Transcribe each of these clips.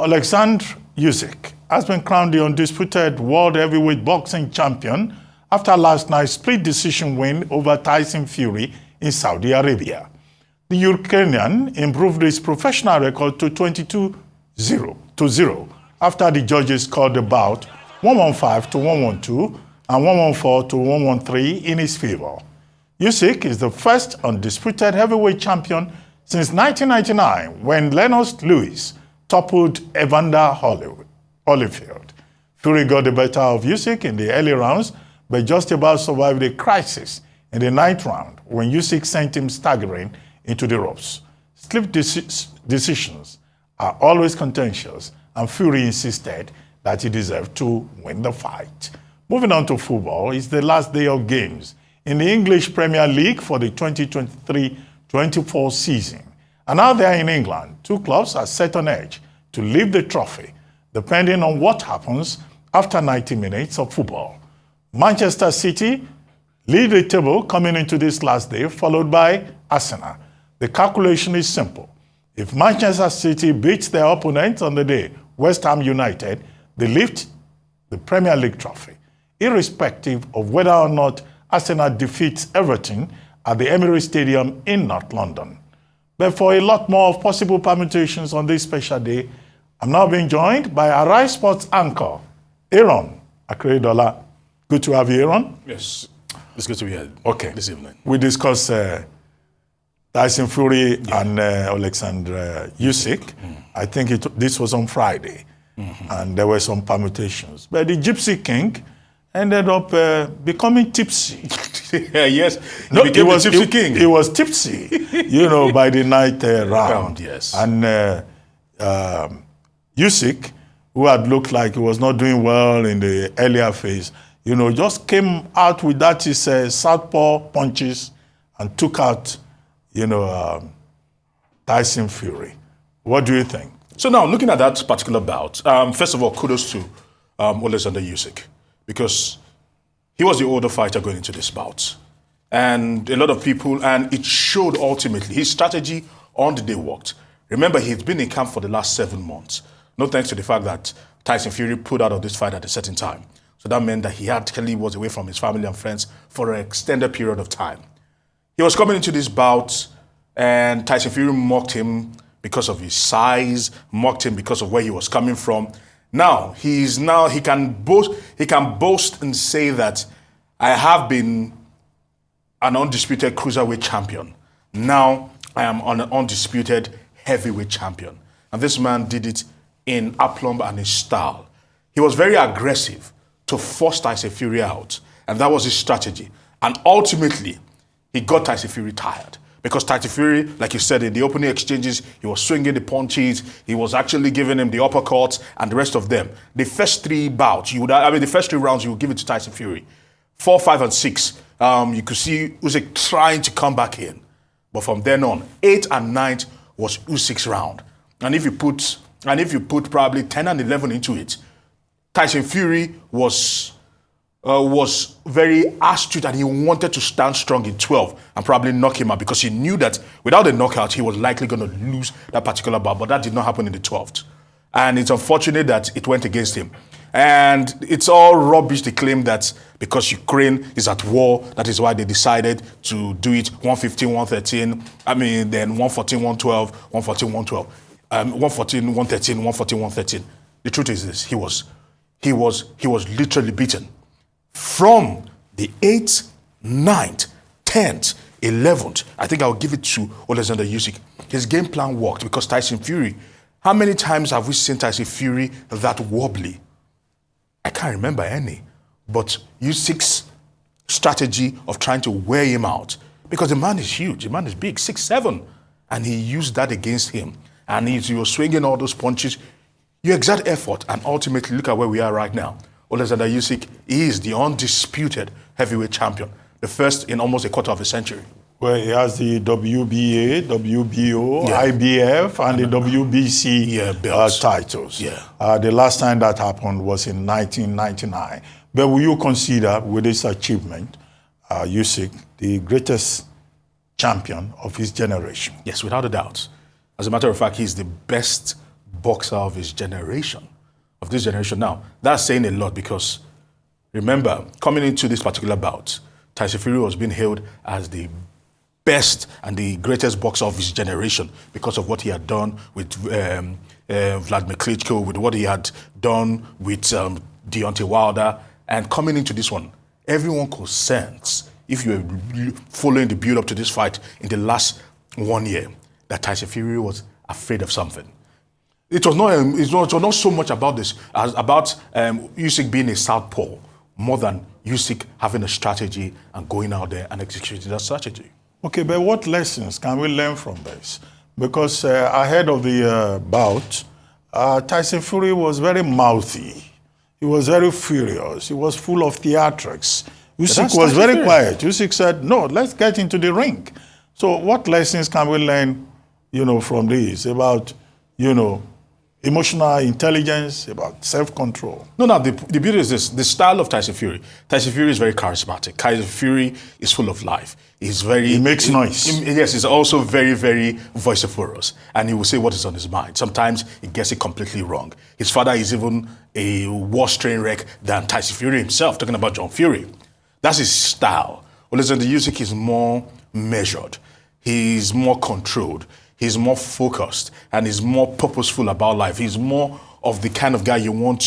Alexander USYK has been crowned the undisputed world heavyweight boxing champion after last night's split decision win over Tyson Fury in Saudi Arabia. The Ukrainian improved his professional record to 22-0 after the judges called the bout 115-112 and 114-113 in his favor. USYK is the first undisputed heavyweight champion since 1999 when Lennox Lewis toppled Evander Holyfield. Fury got the better of USYK in the early rounds, but just about survived a crisis in the ninth round when USYK sent him staggering into the ropes. Split decisions are always contentious, and Fury insisted that he deserved to win the fight. Moving on to football, it's the last day of games in the English Premier League for the 2023-24 season. And out there in England, two clubs are set on edge to lift the trophy, depending on what happens after 90 minutes of football. Manchester City lead the table coming into this last day, followed by Arsenal. The calculation is simple. If Manchester City beats their opponent on the day, West Ham United, they lift the Premier League trophy, irrespective of whether or not Arsenal defeats Everton at the Emirates Stadium in North London. But for a lot more of possible permutations on this special day, I'm now being joined by Arise Sports anchor, Aron Akerejola. Good to have you, Aron. Yes, it's good to be here this evening. We discussed Tyson Fury and Alexander USYK. I think this was on Friday, and there were some permutations. But the Gypsy King ended up becoming tipsy. Yes, he was Gypsy King. He was tipsy, by the night round. Yes. And USYK, who had looked like he was not doing well in the earlier phase, just came out with that his southpaw punches and took out, Tyson Fury. What do you think? So now, looking at that particular bout, first of all, kudos to Alexander USYK, because he was the older fighter going into this bout. And a lot of people, and it showed ultimately, his strategy on the day worked. Remember, he's been in camp for the last 7 months. No thanks to the fact that Tyson Fury pulled out of this fight at a certain time. So that meant that he actually was away from his family and friends for an extended period of time. He was coming into this bout, and Tyson Fury mocked him because of his size, mocked him because of where he was coming from. Now he can boast and say that I have been an undisputed cruiserweight champion. Now I am an undisputed heavyweight champion. And this man did it in aplomb and in style. He was very aggressive to force Tyson Fury out, and that was his strategy. And ultimately, he got Tyson Fury tired. Because Tyson Fury, like you said, in the opening exchanges, he was swinging the punches, he was actually giving him the uppercuts and the rest of them. The first 3 bouts, the first 3 rounds, you would give it to Tyson Fury. 4, 5, and 6, you could see Usyk trying to come back in. But from then on, 8 and 9 was Usyk's round. And if you put probably 10 and 11 into it, Tyson Fury was very astute, and he wanted to stand strong in 12 and probably knock him out, because he knew that without a knockout, he was likely going to lose that particular bout. But that did not happen in the 12th. And it's unfortunate that it went against him. And it's all rubbish to claim that because Ukraine is at war, that is why they decided to do it 115, 113, then 114, 112, 114, 112, 114, 113, 114, 113. The truth is this, he was literally beaten. From the 8th, 9th, 10th, 11th, I think I'll give it to Alexander USYK. His game plan worked, because Tyson Fury, how many times have we seen Tyson Fury that wobbly? I can't remember any. But USYK's strategy of trying to wear him out, because the man is huge, the man is big, 6'7", and he used that against him. And he was swinging all those punches. You exert effort, and ultimately, look at where we are right now. Alexander USYK is the undisputed heavyweight champion, the first in almost a quarter of a century. Well, he has the WBA, WBO, IBF, and the WBC titles. The last time that happened was in 1999. But will you consider, with this achievement, USYK the greatest champion of his generation? Yes, without a doubt. As a matter of fact, he's the best boxer of his generation, of this generation. Now, that's saying a lot because, remember, coming into this particular bout, Tyson Fury was being hailed as the best and the greatest boxer of his generation because of what he had done with Vladimir Klitschko, with what he had done with Deontay Wilder. And coming into this one, everyone could sense, if you were following the build-up to this fight in the last 1 year, that Tyson Fury was afraid of something. It was not so much about this as about Usyk being a southpaw, more than Usyk having a strategy and going out there and executing that strategy. Okay, but what lessons can we learn from this? Because ahead of the bout, Tyson Fury was very mouthy. He was very furious. He was full of theatrics. Usyk was very quiet. Usyk said, no, let's get into the ring. So what lessons can we learn, from this about, emotional intelligence, about self-control? No, the beauty is this, the style of Tyson Fury. Tyson Fury is very charismatic. Tyson Fury is full of life. He makes noise. Yes, he's also very, very vociferous. And he will say what is on his mind. Sometimes he gets it completely wrong. His father is even a worse train wreck than Tyson Fury himself, talking about John Fury. That's his style. Alexander Usyk is more measured. He's more controlled. He's more focused. And he's more purposeful about life. He's more of the kind of guy you want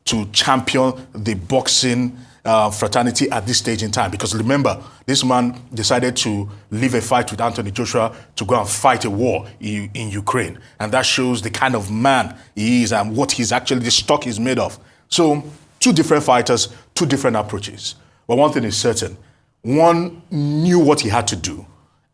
to champion the boxing fraternity at this stage in time. Because remember, this man decided to leave a fight with Anthony Joshua to go and fight a war in Ukraine. And that shows the kind of man he is and what he's actually, the stock he's made of. So, two different fighters, two different approaches. But one thing is certain. One knew what he had to do.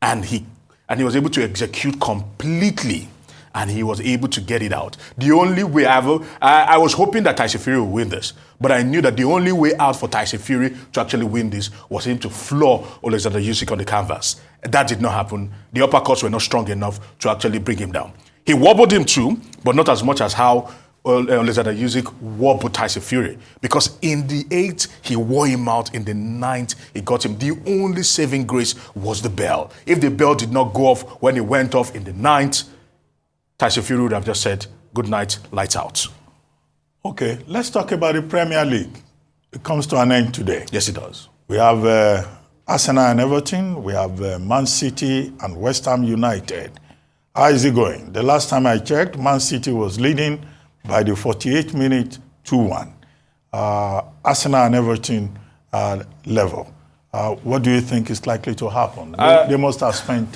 And he was able to execute completely. And he was able to get it out. The only way I was hoping that Tyson Fury would win this, but I knew that the only way out for Tyson Fury to actually win this was him to floor Alexander Usyk on the canvas. That did not happen. The uppercuts were not strong enough to actually bring him down. He wobbled him too, but not as much as how Alexander Usyk wobbled Tyson Fury. Because in the 8th, he wore him out. In the 9th, he got him. The only saving grace was the bell. If the bell did not go off when it went off in the 9th, Tyson Fury would have just said, good night, lights out. Okay, let's talk about the Premier League. It comes to an end today. Yes, it does. We have Arsenal and Everton. We have Man City and West Ham United. How is it going? The last time I checked, Man City was leading by the 48th minute 2-1. Arsenal and Everton level. What do you think is likely to happen? They must have spent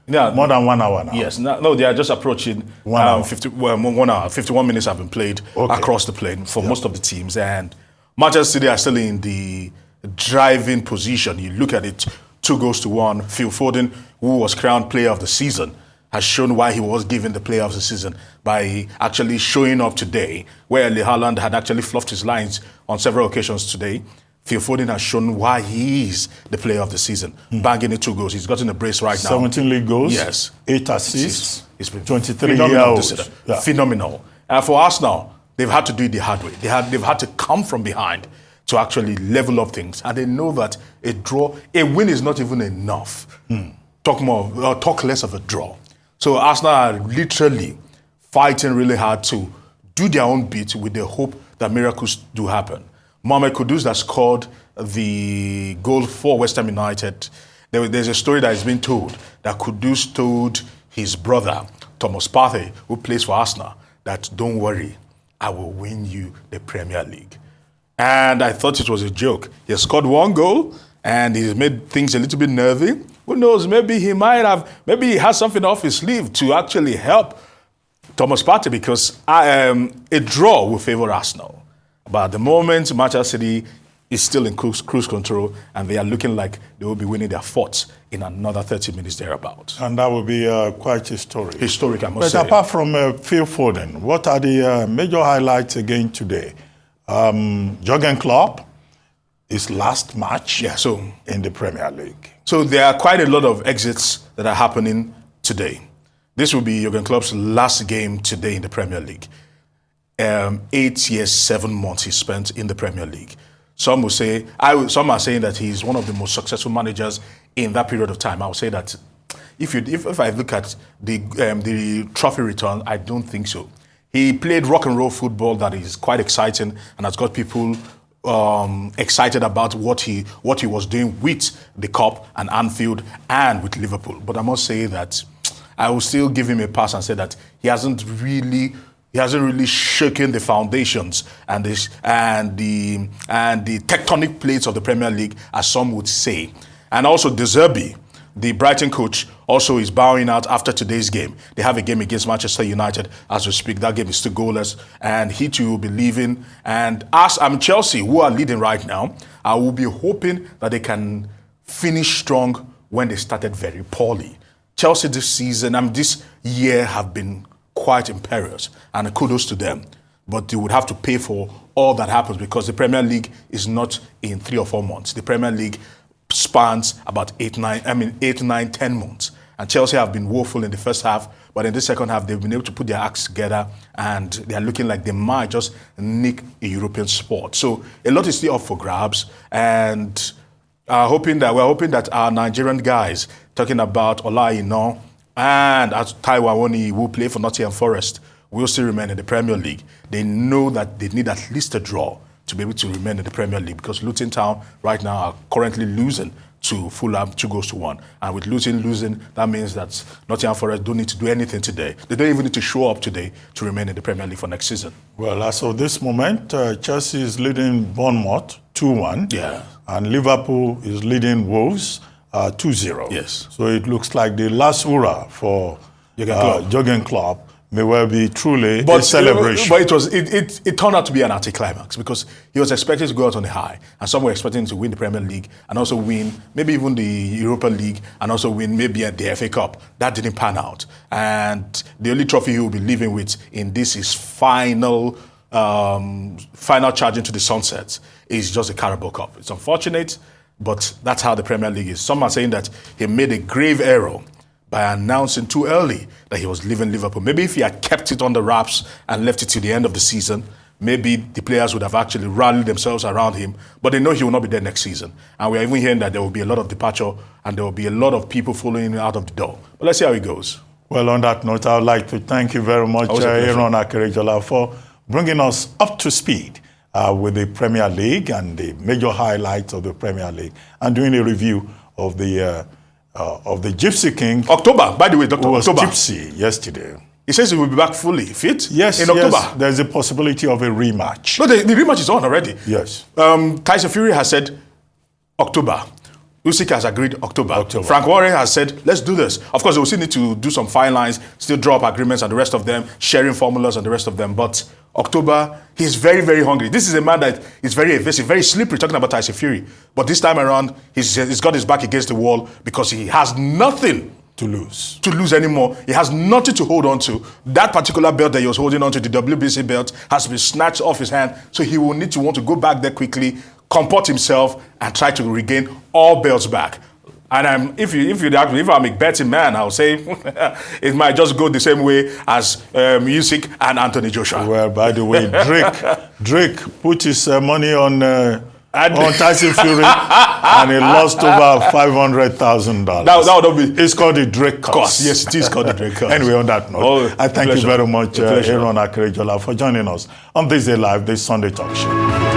more than 1 hour now. Yes, no, they are just approaching 1 hour. 1 hour. 51 minutes have been played across the plane for most of the teams. And Manchester City are still in the driving position. You look at it, 2-1. Phil Foden, who was crowned player of the season, has shown why he was given the player of the season by actually showing up today, where Erling Haaland had actually fluffed his lines on several occasions today. Phil Foden has shown why he is the player of the season, banging in 2 goals. He's gotten a brace right now. 17 league goals, yes, 8 assists, he's been 23 years. Yeah. Phenomenal. And for Arsenal, they've had to do it the hard way. They've had to come from behind to actually level up things. And they know that a win is not even enough. Talk less of a draw. So Arsenal are literally fighting really hard to do their own bit with the hope that miracles do happen. Mohamed Kudus that scored the goal for West Ham United. There's a story that has been told that Kudus told his brother, Thomas Partey, who plays for Arsenal, that don't worry, I will win you the Premier League. And I thought it was a joke. He has scored 1 goal and he's made things a little bit nervy. Who knows, maybe he has something off his sleeve to actually help Thomas Partey, because a draw will favor Arsenal. But at the moment, Manchester City is still in cruise control, and they are looking like they will be winning their 4th in another 30 minutes thereabout. And that will be quite historic. Historic, I must say. But apart from Phil Foden, what are the major highlights again today? Jurgen Klopp, his last match in the Premier League. So there are quite a lot of exits that are happening today. This will be Jurgen Klopp's last game today in the Premier League. 8 years, 7 months he spent in the Premier League. Some are saying that he's one of the most successful managers in that period of time. I would say that if I look at the trophy return, I don't think so. He played rock and roll football that is quite exciting and has got people excited about what he was doing with the Cup and Anfield and with Liverpool. But I must say that I will still give him a pass and say that he hasn't really shaken the foundations and the tectonic plates of the Premier League, as some would say. And also De Zerbi, the Brighton coach, also is bowing out after today's game. They have a game against Manchester United as we speak. That game is still goalless, and he too will be leaving. And as I'm Chelsea, who are leading right now, I will be hoping that they can finish strong when they started very poorly. Chelsea this season, this year have been quite imperious, and kudos to them. But they would have to pay for all that happens because the Premier League is not in 3 or 4 months. The Premier League spans about 8, 9, 10 months. And Chelsea have been woeful in the first half, but in the second half, they've been able to put their acts together, and they're looking like they might just nick a European spot. So a lot is still up for grabs, and we're hoping that our Nigerian guys, talking about Ola Aina and Taiwo Awoniyi, who play for Nottingham Forest, will still remain in the Premier League. They know that they need at least a draw to be able to remain in the Premier League, because Luton Town right now are currently losing to Fulham 2-1. And with Luton losing, that means that Nottingham Forest don't need to do anything today. They don't even need to show up today to remain in the Premier League for next season. Well, as of this moment, Chelsea is leading Bournemouth 2-1. Yeah. And Liverpool is leading Wolves 2-0. Yes. So it looks like the last hurrah for Jurgen Klopp may well be truly a celebration. But it turned out to be an anticlimax, because he was expected to go out on a high, and some were expecting to win the Premier League and also win maybe even the Europa League and also win maybe the FA Cup. That didn't pan out, and the only trophy he will be leaving with in this is final charge into the sunset is just the Carabao Cup. It's unfortunate, but that's how the Premier League is. Some are saying that he made a grave error by announcing too early that he was leaving Liverpool. Maybe if he had kept it on the wraps and left it to the end of the season, maybe the players would have actually rallied themselves around him. But they know he will not be there next season. And we're even hearing that there will be a lot of departure and there will be a lot of people following him out of the door. But let's see how it goes. Well, on that note, I would like to thank you very much, Aron Akerejola, for bringing us up to speed with the Premier League and the major highlights of the Premier League, and doing a review of the Gypsy King. October, by the way, Dr. Who was October. Gypsy yesterday. He says he will be back fully fit in October. Yes, there's a possibility of a rematch. No, the rematch is on already. Yes. Tyson Fury has said October. USYK has agreed October. Frank Warren has said, let's do this. Of course, they will still need to do some fine lines, still draw up agreements and the rest of them, sharing formulas and the rest of them. But October, he's very, very hungry. This is a man that is very evasive, very slippery, talking about Tyson Fury. But this time around, he's got his back against the wall because he has nothing to lose anymore. He has nothing to hold on to. That particular belt that he was holding on to, the WBC belt, has been snatched off his hand. So he will need to want to go back there quickly, comport himself, and try to regain all belts back. And if I'm a betting man, I'll say it might just go the same way as USYK and Anthony Joshua. Well, by the way, Drake put his money on Tyson Fury, and he lost over $500,000. That would be. It's called the Drake cost. Yes, it is called the Drake cost. Anyway, on that note, I thank you very much, Aron Akerejola, for joining us on This Day Live, this Sunday Talk Show.